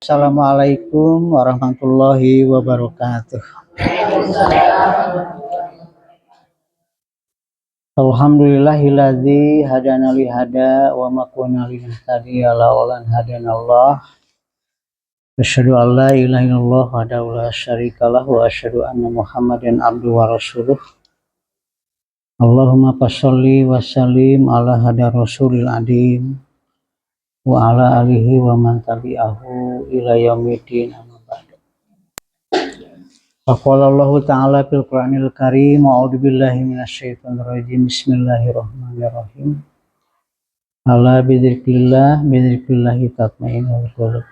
Assalamualaikum warahmatullahi wabarakatuh. Alhamdulillahilladzi hadana li hada wa ma kunna linahtadiya laula an hadanallah. Asyhadu an la ilaha illallah wahdahu la syarikalah wa asyhadu anna Muhammadan abduhu wa rasuluh. Allahumma shalli wa sallim ala hada rasulil adim wa ala alihi wa man tabi'ahu ila yaumiddin. Faqala Allah Ta'ala fil Qur'anil Karim, a'udzu billahi minasyaitonir rajim. Bismillahirrahmanirrahim. Ala bidzikrillah tatmainnul qulub.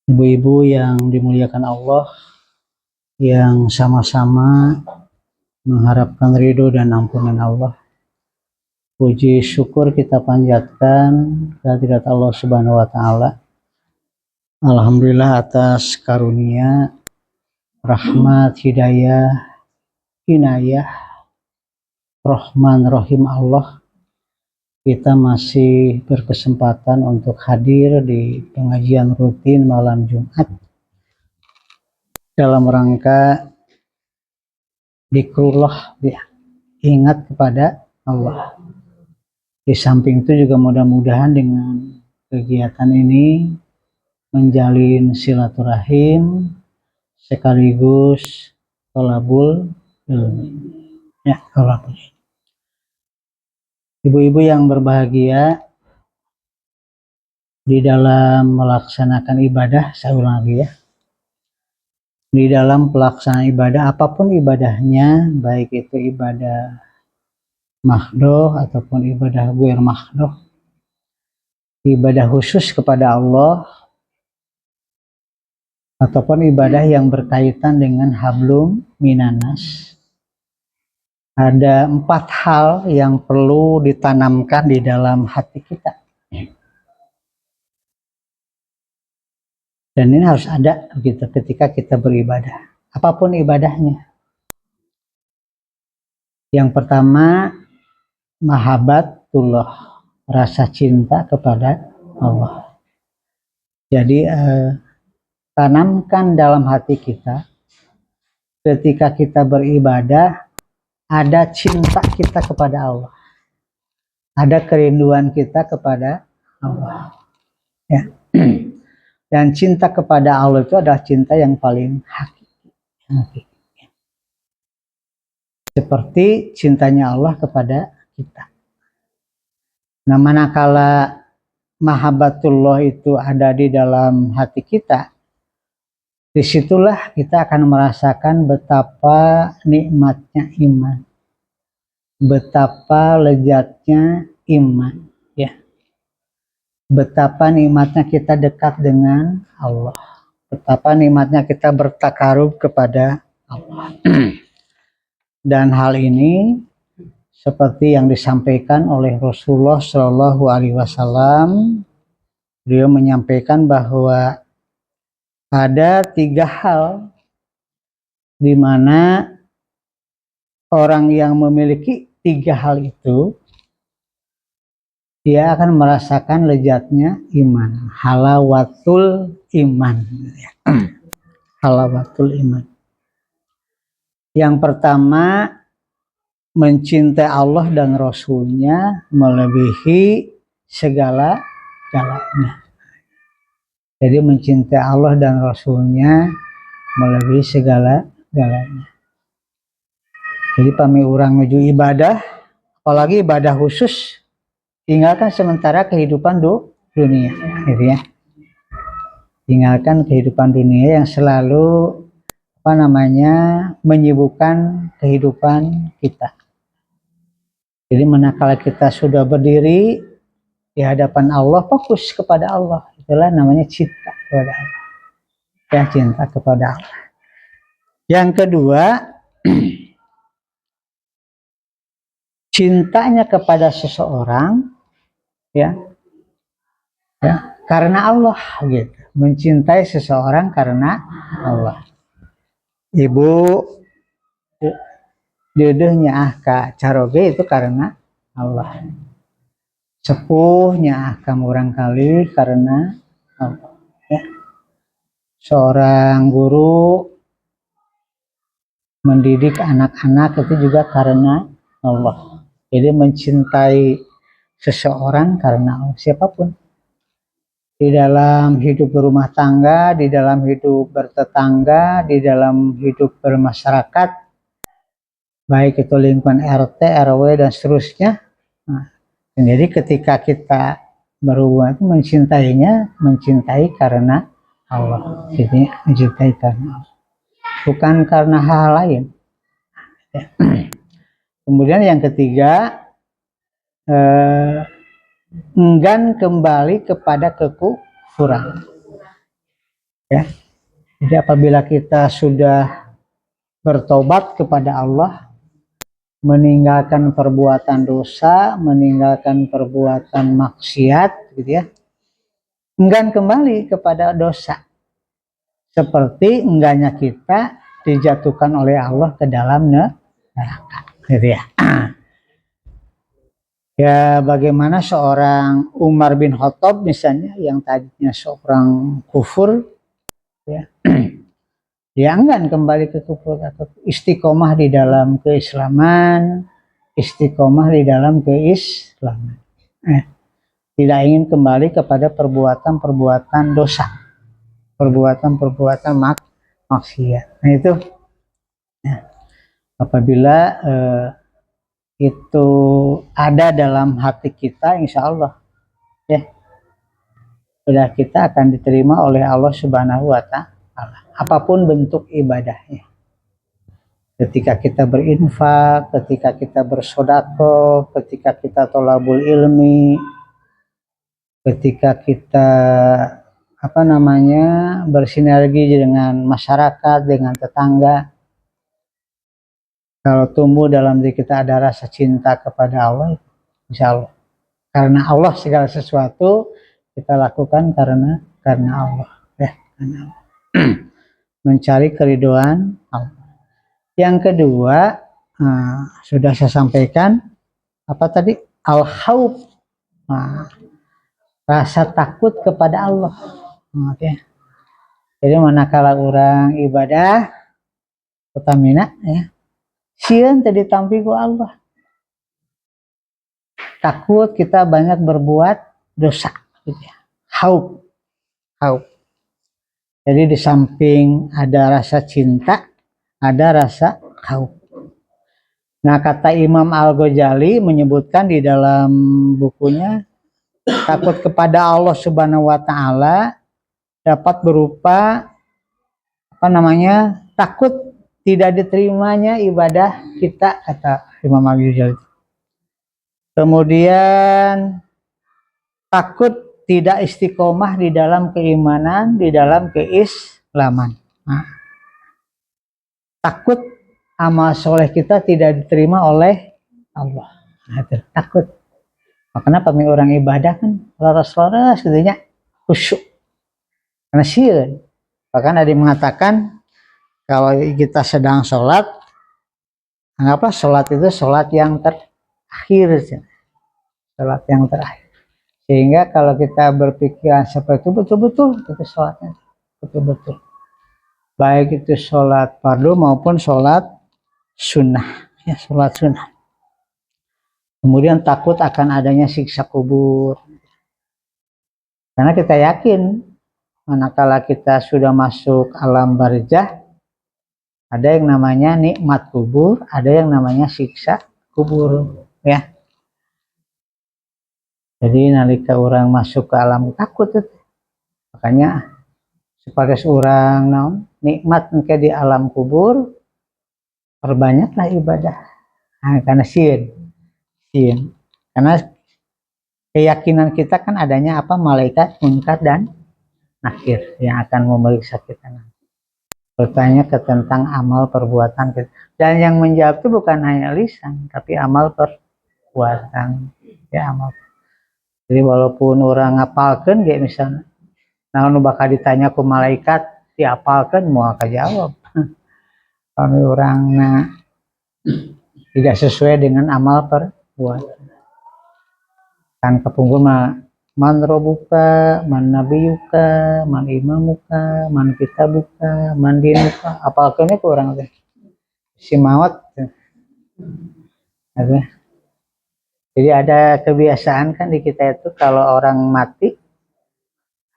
Ibu-ibu yang dimuliakan Allah, yang sama-sama mengharapkan ridho dan ampunan Allah, puji syukur kita panjatkan kehadirat Allah Subhanahu wa Ta'ala. Alhamdulillah atas karunia, rahmat, hidayah, inayah, Rahman Rahim Allah, kita masih berkesempatan untuk hadir di pengajian rutin malam Jumat dalam rangka zikrullah, ingat kepada Allah. Di samping itu juga mudah-mudahan dengan kegiatan ini menjalin silaturahim sekaligus thalabul ilmi. Ya, thalabul. Ibu-ibu yang berbahagia, di dalam melaksanakan ibadah, saya ulang lagi ya, di dalam pelaksanaan ibadah, apapun ibadahnya, baik itu ibadah mahdhoh ataupun ibadah ghair mahdhoh, ibadah khusus kepada Allah ataupun ibadah yang berkaitan dengan hablum minanas, ada 4 hal yang perlu ditanamkan di dalam hati kita. Dan ini harus ada gitu ketika kita beribadah, apapun ibadahnya. Yang pertama, mahabbatullah, rasa cinta kepada Allah. Jadi tanamkan dalam hati kita, ketika kita beribadah, ada cinta kita kepada Allah, ada kerinduan kita kepada Allah, ya. Dan cinta kepada Allah itu adalah cinta yang paling hakiki, seperti cintanya Allah kepada kita. Nah, manakala mahabbatullah itu ada di dalam hati kita, disitulah kita akan merasakan betapa nikmatnya iman, betapa lezatnya iman, ya. Betapa nikmatnya kita dekat dengan Allah, betapa nikmatnya kita bertakarub kepada Allah. Dan hal ini seperti yang disampaikan oleh Rasulullah Shallallahu Alaihi Wasallam, beliau menyampaikan bahwa ada 3 hal di mana orang yang memiliki 3 hal itu, dia akan merasakan lezatnya iman, halawatul iman. Halawatul iman. Yang pertama, mencintai Allah dan Rasulnya melebihi segala-galanya. Jadi mencintai Allah dan Rasulnya melebihi segala-galanya. Jadi pami urang menuju ibadah, apalagi ibadah khusus, tinggalkan sementara kehidupan dunia, gitu ya. Tinggalkan kehidupan dunia yang selalu menyibukkan kehidupan kita. Jadi manakala kita sudah berdiri di hadapan Allah, fokus kepada Allah, itulah namanya cinta kepada Allah. Ya, cinta kepada Allah. Yang kedua, cintanya kepada seseorang, ya karena Allah, gitu. Mencintai seseorang karena Allah. Ibu dedehnya ka caroge itu karena Allah. Sepuhnya ka murang kali karena Allah. Ya. Seorang guru mendidik anak-anak itu juga karena Allah. Jadi mencintai seseorang karena Allah, siapapun. Di dalam hidup berumah tangga, di dalam hidup bertetangga, di dalam hidup bermasyarakat, baik itu lingkungan RT, RW, dan seterusnya. Nah, jadi ketika kita berhubungan itu mencintai karena Allah. Jadi mencintai karena Allah. Bukan karena hal lain. Kemudian yang ketiga, enggan kembali kepada kekufuran. Ya. Jadi apabila kita sudah bertobat kepada Allah, meninggalkan perbuatan dosa, meninggalkan perbuatan maksiat, gitu ya, enggan kembali kepada dosa. Seperti enggaknya kita dijatuhkan oleh Allah ke dalam neraka, gitu ya. Ya, bagaimana seorang Umar bin Khattab misalnya yang tadinya seorang kufur, ya, dia enggan kembali ke kufur, atau istiqomah di dalam keislaman, istiqomah di dalam keislaman. Tidak ingin kembali kepada perbuatan-perbuatan dosa, perbuatan-perbuatan maksiat. Nah itu, ya, apabila itu ada dalam hati kita, insya Allah, ya, sudah kita akan diterima oleh Allah Subhanahu wa Ta'ala, apapun bentuk ibadahnya. Ketika kita berinfak, ketika kita bersedekah, ketika kita thalabul ilmi, ketika kita bersinergi dengan masyarakat, dengan tetangga, kalau tumbuh dalam diri kita ada rasa cinta kepada Allah, insya Allah. Karena Allah segala sesuatu kita lakukan karena Allah, ya, karena Allah. Mencari keridhaan Allah. Yang kedua, sudah saya sampaikan, apa tadi? Al-khawf, rasa takut kepada Allah. Oke. Jadi manakala orang ibadah utamina, ya, sieun tadi tampi ku Allah. Takut kita banyak berbuat dosa, gitu ya. Khauf. Jadi di samping ada rasa cinta, ada rasa khauf. Nah, kata Imam Al-Ghazali menyebutkan di dalam bukunya, takut kepada Allah Subhanahu wa Ta'ala dapat berupa takut tidak diterimanya ibadah kita, kata Imam Al-Ghazali. Kemudian takut tidak istiqomah di dalam keimanan, di dalam keislaman. Nah, takut amal soleh kita tidak diterima oleh Allah. Nah, itu takut. Makanya kami orang ibadah kan loros-loros gitu ya, khusyuk. Karena sieun. Bahkan ada yang mengatakan kalau kita sedang sholat, anggaplah sholat itu sholat yang terakhir. Sholat yang terakhir. Sehingga kalau kita berpikiran seperti itu, betul-betul itu sholatnya. Betul-betul. Baik itu sholat fardu maupun sholat sunnah. Ya, sholat sunnah. Kemudian takut akan adanya siksa kubur. Karena kita yakin, manakala kita sudah masuk alam barzah, ada yang namanya nikmat kubur, ada yang namanya siksa kubur, ya. Jadi nalika orang masuk ke alam takut itu. Makanya supaya orang nikmat engke di alam kubur, perbanyaklah ibadah. Nah, karena sieun. Karena keyakinan kita kan adanya malaikat munkar dan nakir yang akan memeriksa kita nanti. Bertanya tentang amal perbuatan kita. Dan yang menjawab itu bukan hanya lisan, tapi amal perbuatan. Ya, amal. Jadi walaupun orang ngapalkan kayak misalnya, nah nu bakal ditanya ke malaikat diapalkan mau jawab. Kalau orang tidak sesuai dengan amal perbuatan, kan kepungkur mah man robuka, man nabiyuka, man imamuka, man kitabuka, man dinuka, apa akhirnya kurang teh si maut. Jadi ada kebiasaan kan di kita itu kalau orang mati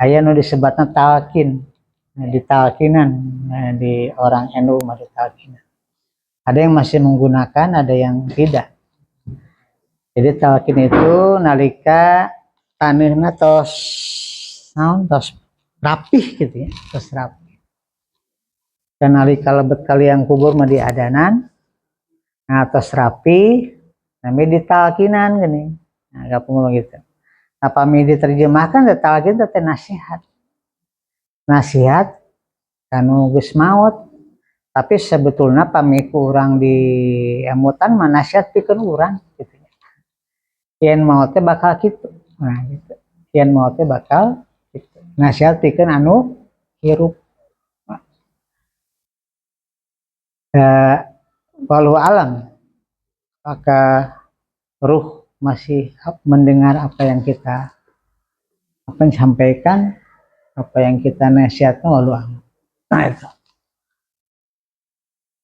aya nu disebutna talqin. Nah, di talqinan, nah, di orang NU masih talqinan. Ada yang masih menggunakan, ada yang tidak. Jadi talqin itu nalika taneuhna tos naon tos rapih gitu ya, tos rapih. Dan nalika lebet kalian kubur mah di adanan, nah tos rapih, namanya ditalkinan gini. Nah, gapung gitu. Apa mi diterjemahkan talqin teh nasihat. Nasihat kanu geus maot. Tapi sebetulnya pamiku urang di emutan mah nasihat pikeun urang gitu. Yen maot teh bakal kitu. Nah, gitu. Yen maot teh bakal kitu. Nasihat pikeun anu hirup. Walau alam, apakah ruh masih mendengar apa yang kita sampaikan, apa yang kita nasihatkan, walau alam. Nah itu.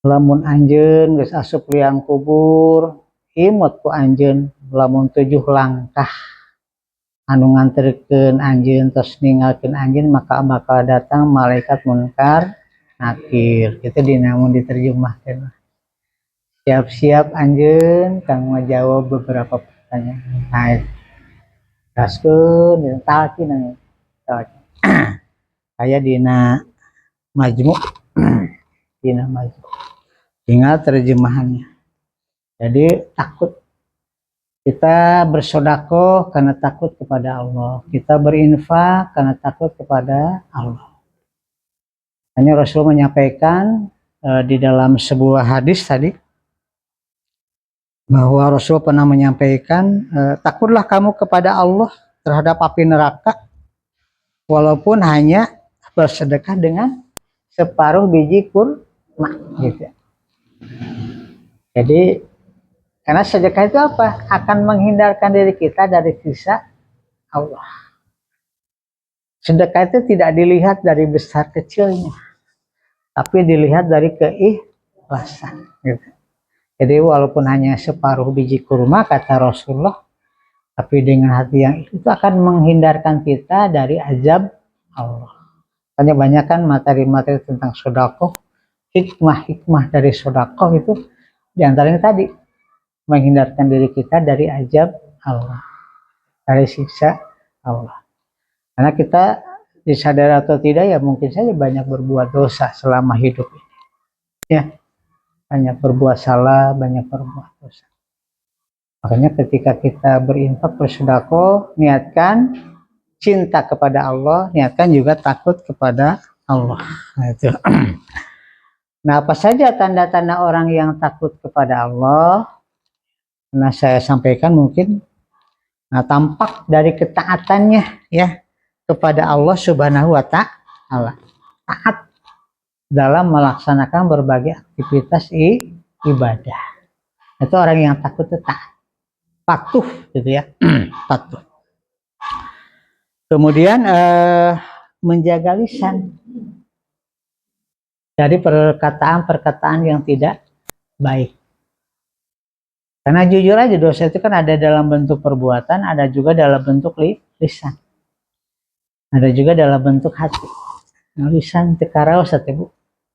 Lamun anjeun geus asup liang kubur, imut ku anjeun lamun 7 langkah anu nganterkeun anjeun tos ninggalkeun anjeun maka bakal datang malaikat munkar nakir. Itu dinamun diterjemahkeun. Siap-siap anjeun kang ngajawab beberapa pertanyaan. Nah, gaskeun talqin anu. Aya dina majmu. Dina majmu. Tinggal terjemahannya. Jadi takut. Kita bersedekah karena takut kepada Allah. Kita berinfak karena takut kepada Allah. Hanya Rasul menyampaikan di dalam sebuah hadis tadi bahwa Rasul pernah menyampaikan takutlah kamu kepada Allah terhadap api neraka walaupun hanya bersedekah dengan separuh biji kurma gitu. Jadi karena sedekah itu apa? Akan menghindarkan diri kita dari siksa Allah. Sedekah itu tidak dilihat dari besar kecilnya, tapi dilihat dari keikhlasan. Gitu. Jadi walaupun hanya separuh biji kurma kata Rasulullah, tapi dengan hati yang itu akan menghindarkan kita dari azab Allah. Hanya banyak kan materi-materi tentang sedekah, hikmah-hikmah dari sedekah itu diantaranya tadi menghindarkan diri kita dari azab Allah, dari siksa Allah. Karena kita disadari atau tidak ya mungkin saja banyak berbuat dosa selama hidup ini. Ya, banyak berbuat salah, banyak berbuat dosa. Makanya ketika kita berinfak bersedekah, niatkan cinta kepada Allah, niatkan juga takut kepada Allah. Nah, itu. Nah, apa saja tanda-tanda orang yang takut kepada Allah? Nah, saya sampaikan mungkin tampak dari ketaatannya ya kepada Allah Subhanahu wa taala. Taat dalam melaksanakan berbagai aktivitas ibadah. Itu orang yang takut itu taat. Patuh gitu ya. Patuh. Kemudian menjaga lisan dari perkataan-perkataan yang tidak baik. Karena jujur aja dosa itu kan ada dalam bentuk perbuatan, ada juga dalam bentuk lisan. Ada juga dalam bentuk hati. Nah, lisan teh karaos teh Bu.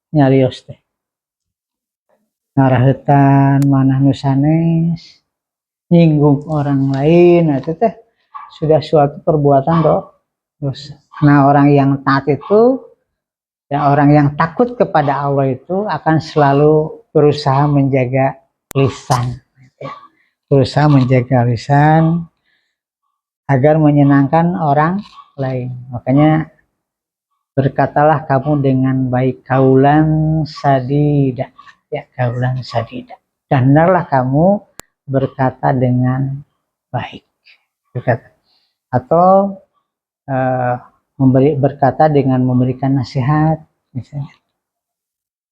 Nyarios teh. Ngarahetan manah nu sanes, nyinggung orang lain, nah itu teh sudah suatu perbuatan dosa. Nah, orang yang taat itu ya orang yang takut kepada Allah itu akan selalu berusaha menjaga lisan. Berusaha menjaga lisan agar menyenangkan orang lain. Makanya berkatalah kamu dengan baik, kaulan sadida, ya kaulan sadida. Dan hendaklah kamu berkata dengan baik, berkata. Atau berkata dengan memberikan nasihat, misalnya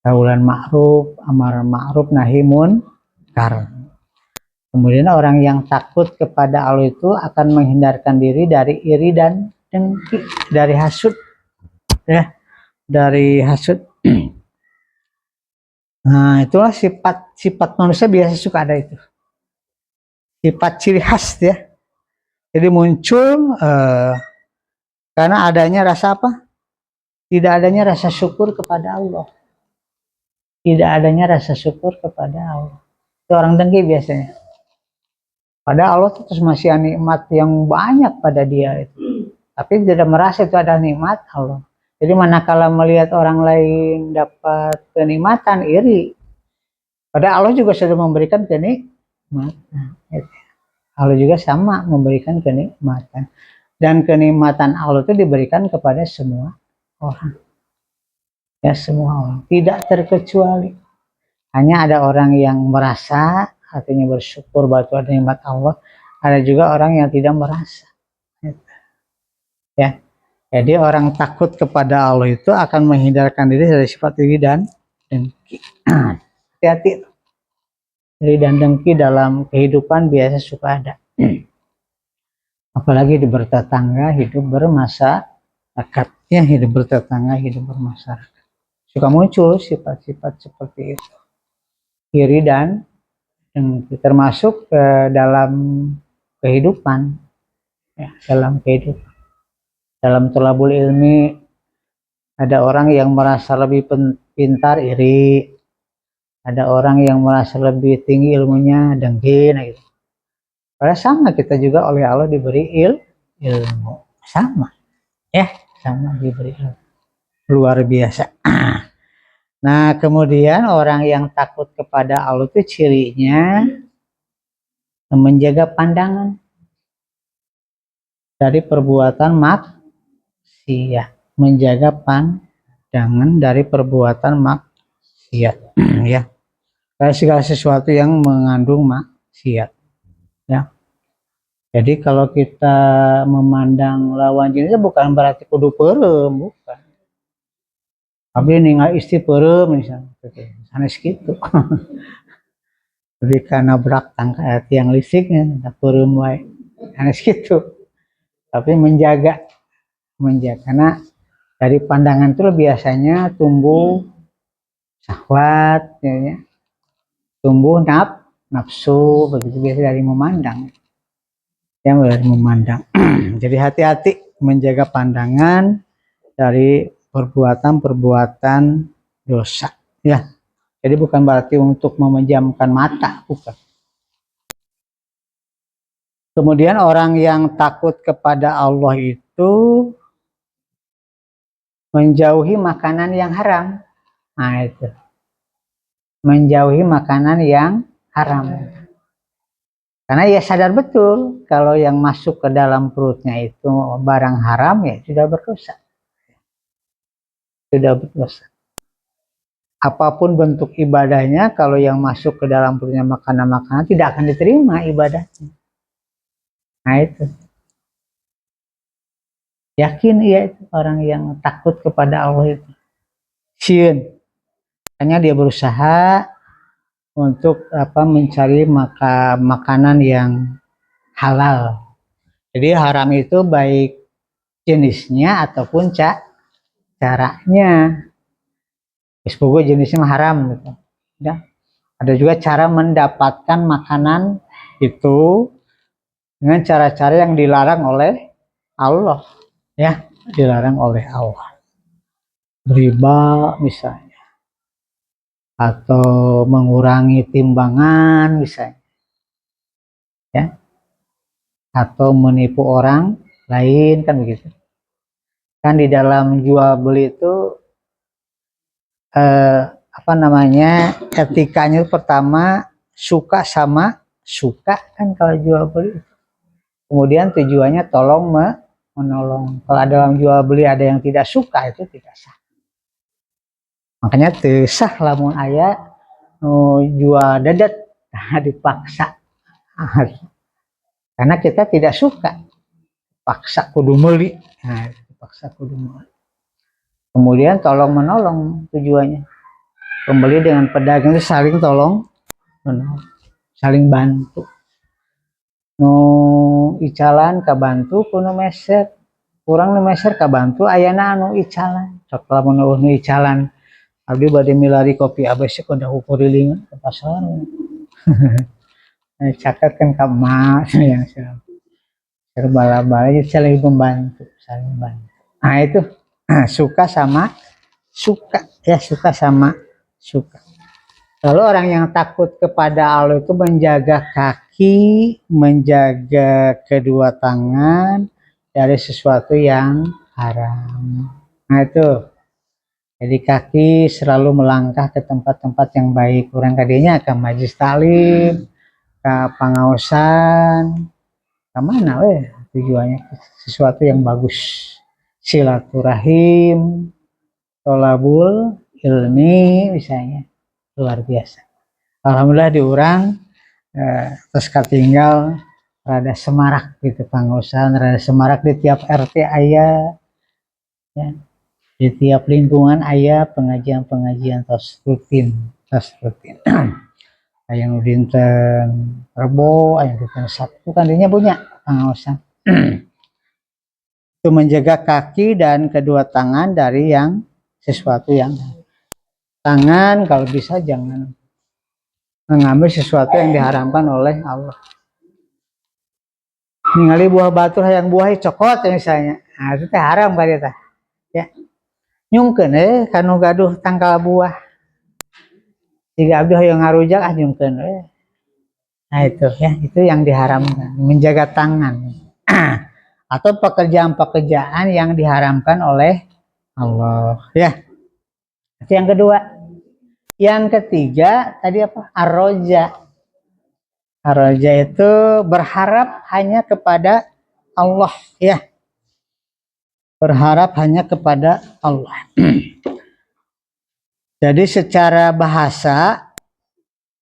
kaulan ma'ruf, amar ma'ruf, nahi munkar. Kemudian orang yang takut kepada Allah itu akan menghindarkan diri dari iri dan dengki, dari hasud, ya, dari hasud. Nah, itulah sifat manusia biasa suka ada itu. Sifat ciri khas ya. Jadi muncul karena adanya rasa apa? Tidak adanya rasa syukur kepada Allah. Tidak adanya rasa syukur kepada Allah. Itu orang dengki biasanya. Pada Allah itu terus masih nikmat yang banyak pada dia itu. Tapi tidak merasa itu ada nikmat Allah. Jadi manakala melihat orang lain dapat kenikmatan, iri. Pada Allah juga sudah memberikan kenikmatan. Allah juga sama memberikan kenikmatan. Dan kenikmatan Allah itu diberikan kepada semua orang. Ya, semua orang. Tidak terkecuali. Hanya ada orang yang merasa, artinya bersyukur bahwa ada nikmat Allah. Ada juga orang yang tidak merasa. Ya, jadi orang takut kepada Allah itu akan menghindarkan diri dari sifat iri dan dengki. Hati-hati. Iri dan dengki dalam kehidupan biasa suka ada. Apalagi di bertetangga, hidup bermasyarakat. Ya, hidup bertetangga, hidup bermasyarakat. Suka muncul sifat-sifat seperti itu. Iri dan dengki termasuk dalam kehidupan. Ya, dalam kehidupan. Dalam thalabul ilmi ada orang yang merasa lebih pintar, iri. Ada orang yang merasa lebih tinggi ilmunya, dengki, nah gitu. Padahal sama, kita juga oleh Allah diberi ilmu. Sama. Ya, sama diberi ilmu. Luar biasa. Nah, kemudian orang yang takut kepada Allah itu cirinya menjaga pandangan dari perbuatan maksiat, menjaga pandangan dari perbuatan maksiat, ya, dari segala sesuatu yang mengandung maksiat, ya. Jadi kalau kita memandang lawan jenisnya bukan berarti kudu perem, bukan. Tapi ninggal istri perem misalnya, sanes gitu. Lebih karena berak tangka tiang listriknya, perem wae, sanes gitu. Tapi menjaga karena dari pandangan itu biasanya tumbuh syahwat, ya, tumbuh nafsu, begitu biasa dari memandang, yang dari memandang. Jadi hati-hati menjaga pandangan dari perbuatan-perbuatan dosa, ya. Jadi bukan berarti untuk memejamkan mata, bukan. Kemudian orang yang takut kepada Allah itu menjauhi makanan yang haram. Nah, itu. Menjauhi makanan yang haram. Karena ya sadar betul kalau yang masuk ke dalam perutnya itu barang haram, ya sudah berdosa. Sudah berdosa. Apapun bentuk ibadahnya, kalau yang masuk ke dalam perutnya makanan-makanan, tidak akan diterima ibadahnya. Nah itu. Yakin ya itu orang yang takut kepada Allah itu. Sieun. Makanya dia berusaha untuk mencari makanan yang halal. Jadi haram itu baik jenisnya ataupun caranya. Semoga jenisnya haram gitu. Ya. Ada juga cara mendapatkan makanan itu dengan cara-cara yang dilarang oleh Allah, ya, dilarang oleh Allah. Riba misalnya, atau mengurangi timbangan misalnya, ya, atau menipu orang lain, kan begitu. Kan di dalam jual beli itu etikanya pertama suka sama suka, kan kalau jual beli. Kemudian tujuannya tolong menolong. Kalau dalam jual beli ada yang tidak suka, itu tidak sah. Makanya sah lamun aya jual dadat dipaksa. Karena kita tidak suka, paksa kudu meuli. Nah, dipaksa kudu meuli. Kemudian tolong menolong tujuannya. Pembeli dengan pedagang itu saling tolong menolong, saling bantu. nu icalan kabantu kuno meser kurang nu meser kabantu ayana anu icalan sok lamun nu icalan abdi bade milari kopi abis kudu ukuriling ke pasar catat kan ka emak yang terbala-bala saling membantu nah itu suka sama suka ya, suka sama suka. Lalu orang yang takut kepada Allah itu menjaga kaki, menjaga kedua tangan dari sesuatu yang haram. Nah itu, jadi kaki selalu melangkah ke tempat-tempat yang baik. Kurang kadinya ke majlis talim, ke pengaosan, ke mana tujuannya sesuatu yang bagus. Silaturahim, tolabul ilmi misalnya. Luar biasa. Alhamdulillah diurang terus tinggal rada semarak gitu pengusahaan rada semarak di tiap RT ayah ya, di tiap lingkungan ayah pengajian-pengajian tos rutin ayah dinten Rebo, ayah dinten Sabtu kan dia punya pengawasan itu menjaga kaki dan kedua tangan dari yang sesuatu yang tangan kalau bisa jangan mengambil sesuatu yang diharamkan oleh Allah. Ningali buah batur yang buahnya cokot misalnya, nah itu teh haram kali teh. Ya, nyungkeun kanu gaduh tangkal buah. Jika abdi hoyong ngarujak nyungkeun Nah itu ya, itu yang diharamkan, menjaga tangan. Atau pekerjaan-pekerjaan yang diharamkan oleh Allah, ya. Itu yang kedua. Yang ketiga tadi apa? Ar-roja. Ar-roja itu berharap hanya kepada Allah, ya. Berharap hanya kepada Allah. Jadi secara bahasa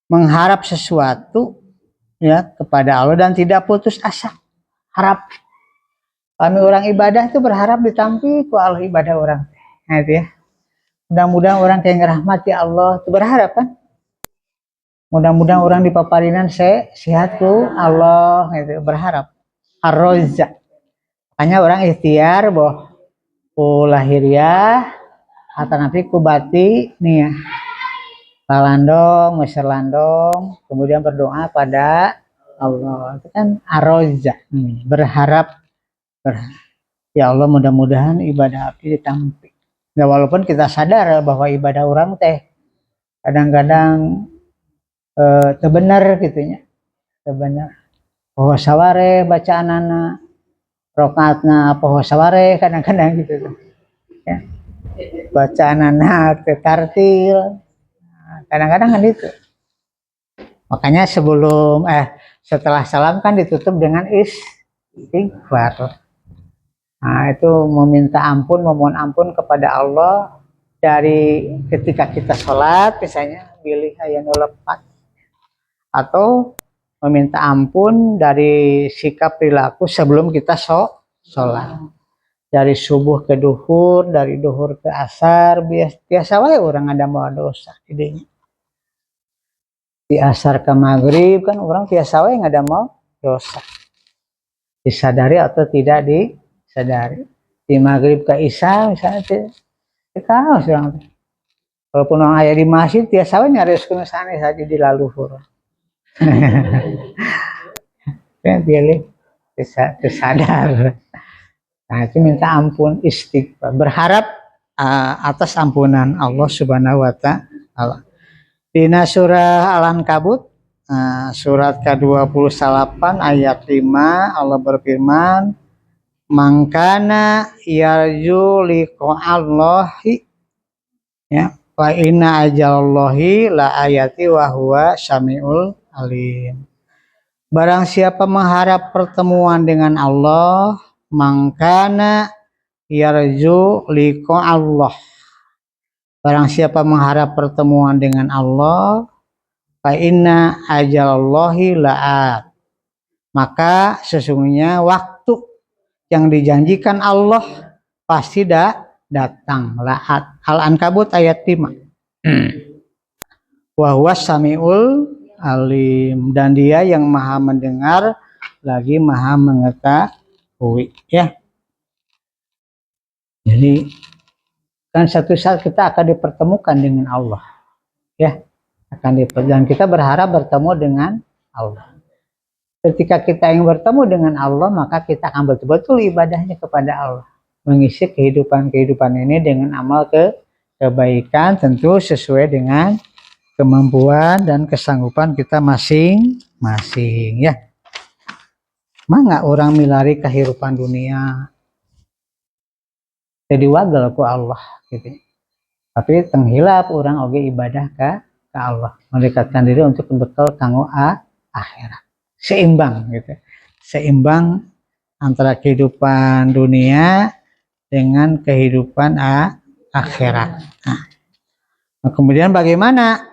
mengharap sesuatu ya kepada Allah dan tidak putus asa. Harap. Kami orang ibadah itu berharap ditampi ku Allah ibadah orang. Nah itu ya. Mudah-mudahan orang yang ngerahmati Allah itu berharap kan. Mudah-mudahan orang di paparinan sehat ku Allah gitu, berharap. Ar-roza. Makanya orang ikhtiar bahwa ku lahiriah atau nanti ku bati nih ya. Lalandong, meser landong, kemudian berdoa pada Allah. Itu kan ar-roza. Berharap. Ya Allah mudah-mudahan ibadah abdi ditampi. Nah, walaupun kita sadar bahwa ibadah orang teh kadang-kadang tebenar gitunya, tebenar. Poho saware bacaan anak, rokaatna poho saware kadang-kadang gitu tuh. Ya. Bacaan anak tetartil, kadang-kadang kan itu. Makanya setelah salam kan ditutup dengan istighfar. Nah itu meminta ampun, memohon ampun kepada Allah dari ketika kita sholat misalnya pilih ayat lepat atau meminta ampun dari sikap perilaku sebelum kita sholat dari subuh ke duhur, dari duhur ke asar biasa wae orang ada mau dosa idenya di asar ke maghrib kan orang biasa wae ada mau dosa disadari atau tidak disadari di maghrib ke isya misalnya kaos orang walaupun orang ayah di masjid biasa wae nyariskeun sanes saja di laluhur kan pilih tersadar. Nah itu minta ampun istighfar berharap atas ampunan Allah Subhanahu wa Ta'ala. Dina surah Al-Ankabut surat ke-28 ayat 5 Allah berfirman mangkana yarju liqa'allahi ya wa inna ajalallahi la ayati wa huwa syami'ul alim. Barang siapa mengharap pertemuan dengan Allah mangkana yarju liqa'allah. Barang siapa mengharap pertemuan dengan Allah fa inna ajalallahi la'at. Maka sesungguhnya waktu yang dijanjikan Allah pasti datang. La'at. Al-Ankabut ayat 5. Wa huwa samiul alim dan dia yang maha mendengar lagi Maha mengetahui, ya. Jadi kan satu saat kita akan dipertemukan dengan Allah, ya, dan kita berharap bertemu dengan Allah. Ketika kita ingin bertemu dengan Allah, maka kita akan betul-betul ibadahnya kepada Allah, mengisi kehidupan ini dengan amal kebaikan, tentu sesuai dengan kemampuan dan kesanggupan kita masing-masing, ya. Mangga orang milari kehidupan dunia jadi wagel ku Allah gitu. Tapi tenghilap orang oge ibadah ke Allah, mendekatkan diri untuk bekal kanggo akhirat. Seimbang gitu. Seimbang antara kehidupan dunia dengan kehidupan akhirat. Nah, kemudian bagaimana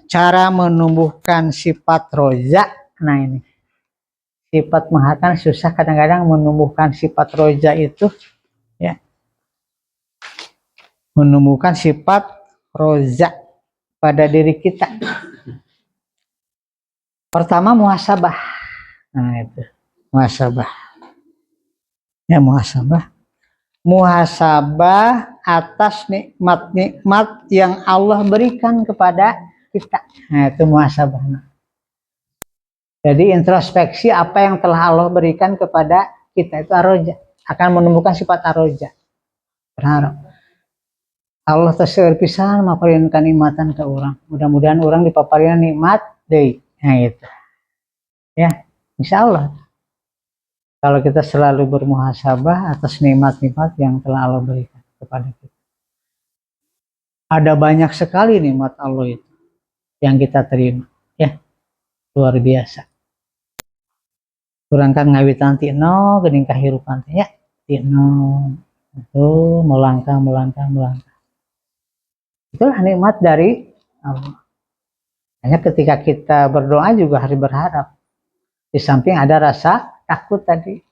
cara menumbuhkan sifat roja? Nah ini sifat mahatan susah kadang-kadang menumbuhkan sifat roja itu, ya. Menumbuhkan sifat roja pada diri kita. Pertama muhasabah. Nah itu muhasabah. Ya muhasabah. Muhasabah atas nikmat-nikmat yang Allah berikan kepada kita. Nah itu muhasabah. Jadi introspeksi apa yang telah Allah berikan kepada kita, itu aroja. Akan menumbuhkan sifat aroja. Berharap Allah tersebut pisan maparinkan nikmatan ke orang. Mudah-mudahan orang dipaparin nikmat deui. Nah itu. Ya, insya Allah. Kalau kita selalu bermuhasabah atas nikmat-nikmat yang telah Allah berikan kepada kita. Ada banyak sekali nikmat Allah itu yang kita terima, ya. Luar biasa. Kurang kan ngawitan tino geuning kahirupan teh, ya. Tino itu melangkah. Itulah nikmat dari Allah. Hanya ketika kita berdoa juga harus berharap. Di samping ada rasa takut tadi.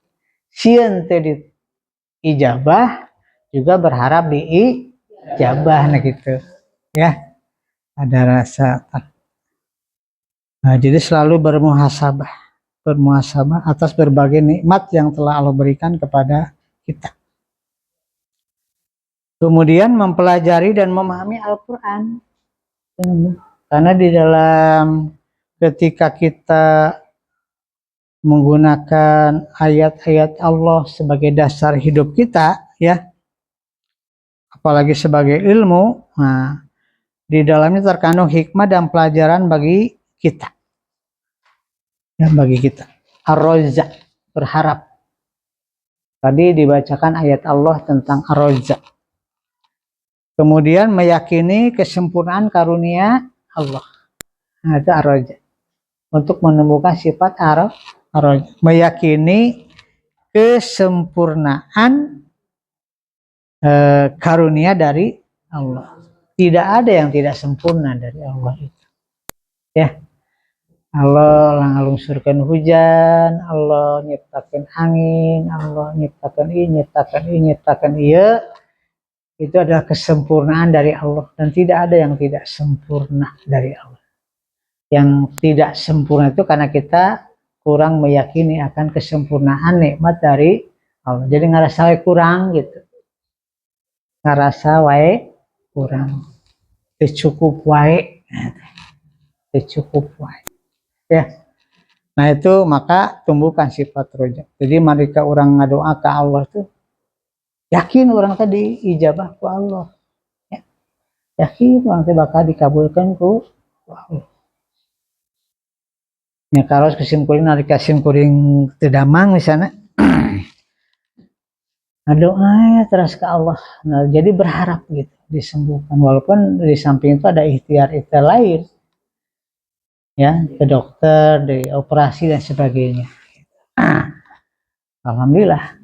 Sieun teh diijabah, juga berharap diijabah, nah gitu. Ya. Ada rasa takut. Nah, jadi selalu bermuhasabah atas berbagai nikmat yang telah Allah berikan kepada kita. Kemudian mempelajari dan memahami Al-Quran. Karena di dalam ketika kita menggunakan ayat-ayat Allah sebagai dasar hidup kita, ya, apalagi sebagai ilmu, nah, di dalamnya terkandung hikmah dan pelajaran bagi kita. Ya, bagi kita. Ar-Roja, berharap. Tadi dibacakan ayat Allah tentang Ar-Roja. Kemudian meyakini kesempurnaan karunia Allah. Nah, itu Ar-Roja. Untuk menemukan sifat Ar-Roja. Meyakini kesempurnaan karunia dari Allah. Tidak ada yang tidak sempurna dari Allah itu. Ya. Allah ngalungsurkeun hujan, Allah nyiptakeun angin, Allah nyiptakeun ieu, itu adalah kesempurnaan dari Allah, dan tidak ada yang tidak sempurna dari Allah. Yang tidak sempurna itu karena kita kurang meyakini akan kesempurnaan nikmat dari Allah. Jadi ngerasa wae kurang gitu. Ngerasa wae kurang. Cukup wae. Cukup wae. Ya. Nah itu maka tumbuhkan sifat roja. Jadi mereka orang ngadoa ke Allah tuh yakin orang tadi ijabah ku Allah. Ya. Yakin orang tadi bakal dikabulkan ku Allah. Ya kalau kesimpulan dari kesimpulan tedamang misalnya ngadoa terus ke Allah. Nah, jadi berharap gitu disembuhkan, walaupun di samping itu ada ikhtiar lain. Ya, ke dokter, di operasi dan sebagainya. Alhamdulillah,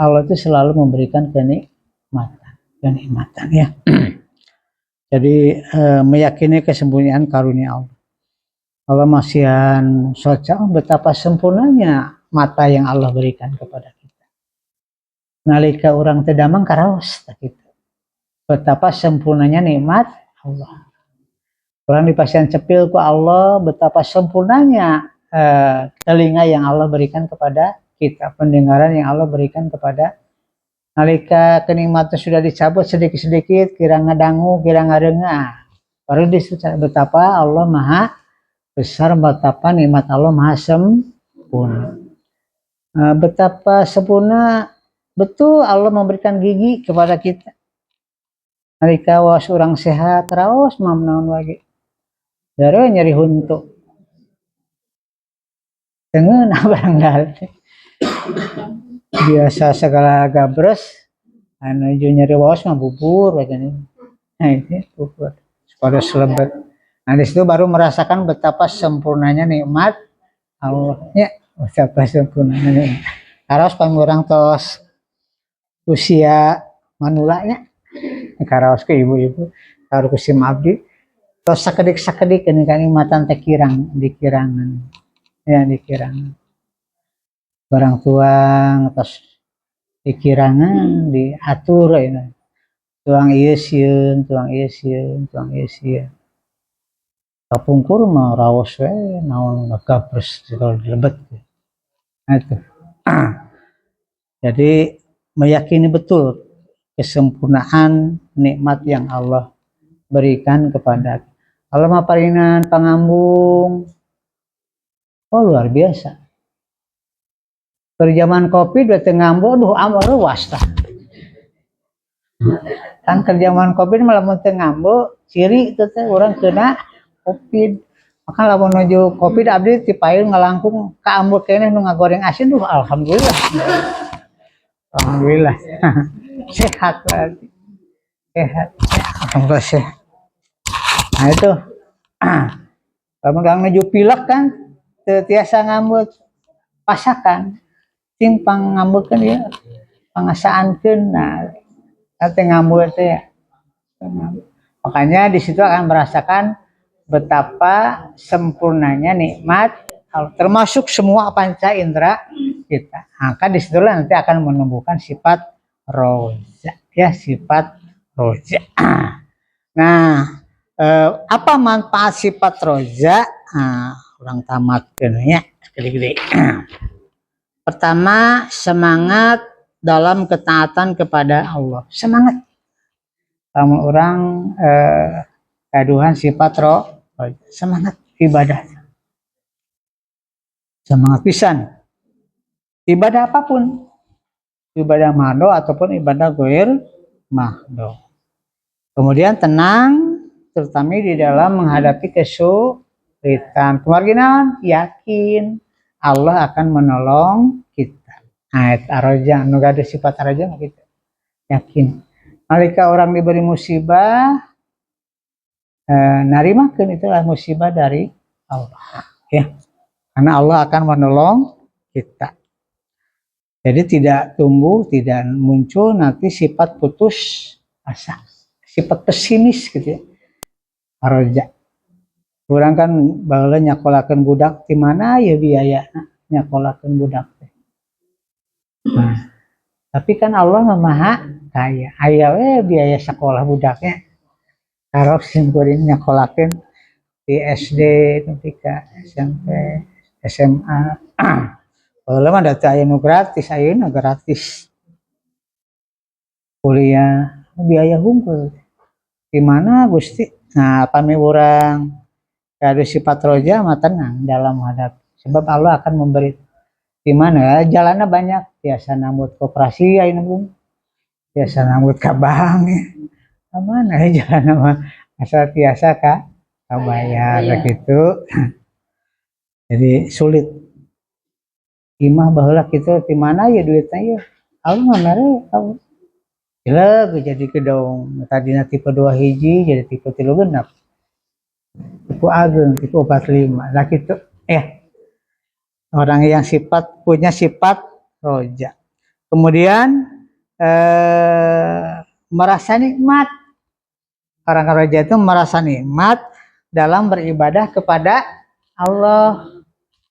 Allah itu selalu memberikan kenikmatan, ya. Jadi meyakini kesempurnaan karunia Allah. Allah masihan soca, betapa sempurnanya mata yang Allah berikan kepada kita. Nalika orang tedamang karaos gitu. Betapa sempurnanya nikmat Allah. Orang dipasien cepil ku Allah, betapa sempurnanya telinga yang Allah berikan kepada kita, pendengaran yang Allah berikan kepada. Nalika kenikmatan sudah dicabut sedikit-sedikit, kira ngadangu, kira ngadengah, baru disebut betapa Allah maha besar, betapa nikmat Allah maha sempurna. Betapa sempurna betul Allah memberikan gigi kepada kita. Nalika was orang sehat, raos mamnaon lagi. Dari nyeri huntuk. Dengan barangkali. Biasa segala gabres, anu nyeri waos mah bubur aja nih. Nah ini bubur. Pada selebet. Nah disitu baru merasakan betapa sempurnanya nikmat Allahnya, betapa sempurnanya nikmat. Harus pangurang tos usia manulanya, karaos ke ibu-ibu, harus kusim abdi, tos sakedik-sakedik ini kenikmatan teh kirang dikirangan, ya dikirangan. Barang tuang tos dikirangan diatur ya. Tuang ieu sieun, tuang ieu sieun, tuang ieu sieun. Kapungkur mah raos we naon gabres kalau dilebet. Nah itu. Jadi meyakini betul kesempurnaan nikmat yang Allah berikan kepada Allah mah paringan pangambung. Oh luar biasa. Kerjaman Covid udah ngambung, aduh amal luas tah. Kan kerjaman Covid malah mun teu ngambung, ciri itu teh urang kena Covid. Maka lamun nuju Covid abdi ti paeun ngalangkung ka ambul keneh nu ngagoreng asin, duh alhamdulillah. Alhamdulillah. Sehat berarti. Sehat. Alhamdulillah sehat. Nah itu. Lamun nuju pilek kan teu tiasa ngambut pasakan. Ting pangambeukeun ya. Pangasaankeun nah ate ngambut teh ya. Makanya di situ akan merasakan betapa sempurnanya nikmat termasuk semua panca indera kita. Maka disitulah nanti akan menumbuhkan sifat roja, ya sifat roja. Nah, apa manfaat sifat roja? Orang tamat ya, gede-gede. Pertama, semangat dalam ketaatan kepada Allah. Semangat. Kamu orang kaduhan sifat roja, semangat ibadah. Semangat pisan. Ibadah apapun, ibadah mahdo ataupun ibadah goir mahdo. Kemudian tenang, terutama di dalam menghadapi kesulitan. Kemarginan yakin Allah akan menolong kita. Ayat aroja, nuga ada sifat aroja gitu. Yakin. Nalika orang diberi musibah, narimakeun itulah musibah dari Allah. Ya, karena Allah akan menolong kita. Jadi tidak tumbuh, tidak muncul nanti sifat putus asa, sifat pesimis gitu ya. Aroja. Kurang kan baheula nyakolakeun budak di mana ya biaya nyakolakeun budak teh. Nah, tapi kan Allah Maha Kaya. Aya we biaya sekolah budaknya. Karok simkuring nyakolakeun di SD, ketika SMP, SMA. Baheula mah da teu aya nu gratis, ayeuna gratis. Kuliah biaya hungkul. Di mana Gusti? Nah, pami urang ada sifat roja mah tenang dalam menghadapi. Sebab Allah akan memberi di mana jalannya banyak, biasa nambut koperasi ayeuna Bung. Biasa nambut ka bank ya. Mana ya jalanna mah asal tiasa ka bayar gitu. Jadi sulit. Imah baheula kitu di mana ya duitnya ya. Allah mah mere tahu. Gila jadi kedong tadina tipe 2 hiji jadi tipe 3 genap. Tipe ageung, tipe 45. Lah kitu orang yang punya sifat roja. Kemudian merasa nikmat. Orang roja itu merasa nikmat dalam beribadah kepada Allah.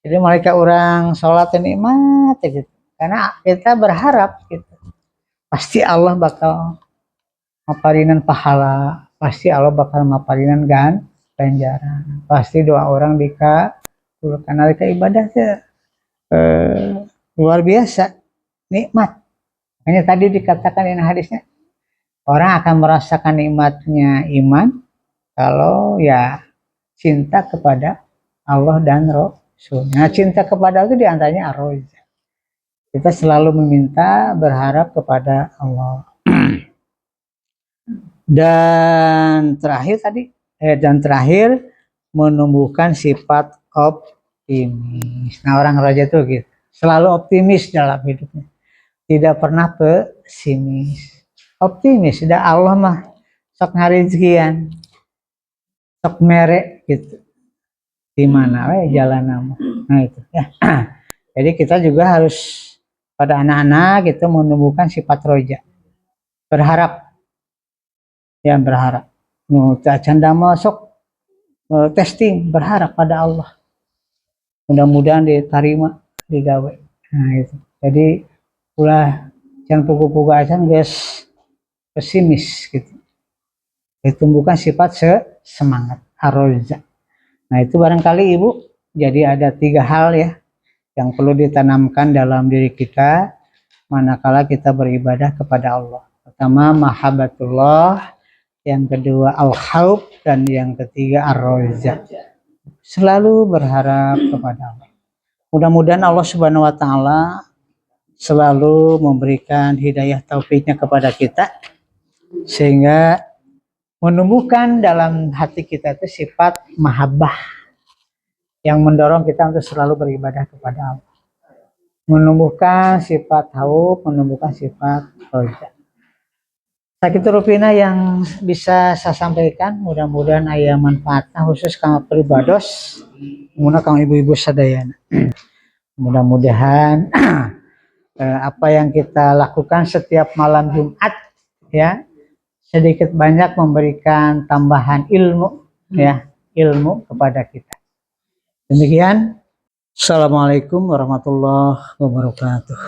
Jadi mereka orang sholat nikmat gitu. Karena kita berharap gitu. Pasti Allah bakal maparinan pahala, pasti Allah bakal maparinan ganjaran, pasti doa orang karena ibadah luar biasa nikmat. Makanya tadi dikatakan ini hadisnya, orang akan merasakan nikmatnya iman kalau ya cinta kepada Allah dan Rasul. Nah, cinta kepada itu diantaranya ar-roja. Kita selalu meminta, berharap kepada Allah. Dan terakhir menumbuhkan sifat optimis. Nah, orang roja itu gitu, selalu optimis dalam hidupnya, tidak pernah pesimis. Optimis, sudah Allah mah sok ngarizkian, sok merek gitu. Di mana jalan nama. Nah itu ya. Jadi kita juga harus pada anak-anak gitu menumbuhkan sifat roja. Berharap. Ya berharap. Mau canda masuk testing, berharap pada Allah. Mudah-mudahan diterima digawe. Nah itu. Jadi ulah jangan pugu-pugu aja guys pesimis gitu. Ditumbuhkan sifat semangat ar-roja. Nah itu barangkali Ibu, jadi ada 3 hal ya yang perlu ditanamkan dalam diri kita manakala kita beribadah kepada Allah. Pertama mahabbatullah, yang kedua al-khauf, dan yang ketiga ar-roja. Selalu berharap kepada Allah. Mudah-mudahan Allah Subhanahu wa taala selalu memberikan hidayah taufiknya kepada kita sehingga menumbuhkan dalam hati kita itu sifat mahabbah yang mendorong kita untuk selalu beribadah kepada Allah. Menumbuhkan sifat khauf, menumbuhkan sifat roja. Sakitu rupina yang bisa saya sampaikan, mudah-mudahan aya manfaatnya khusus kang pribados, muna kang ibu-ibu sadayana. Mudah-mudahan apa yang kita lakukan setiap malam Jumat ya sedikit banyak memberikan tambahan ilmu ya, ilmu kepada kita. Demikian, assalamualaikum warahmatullahi wabarakatuh.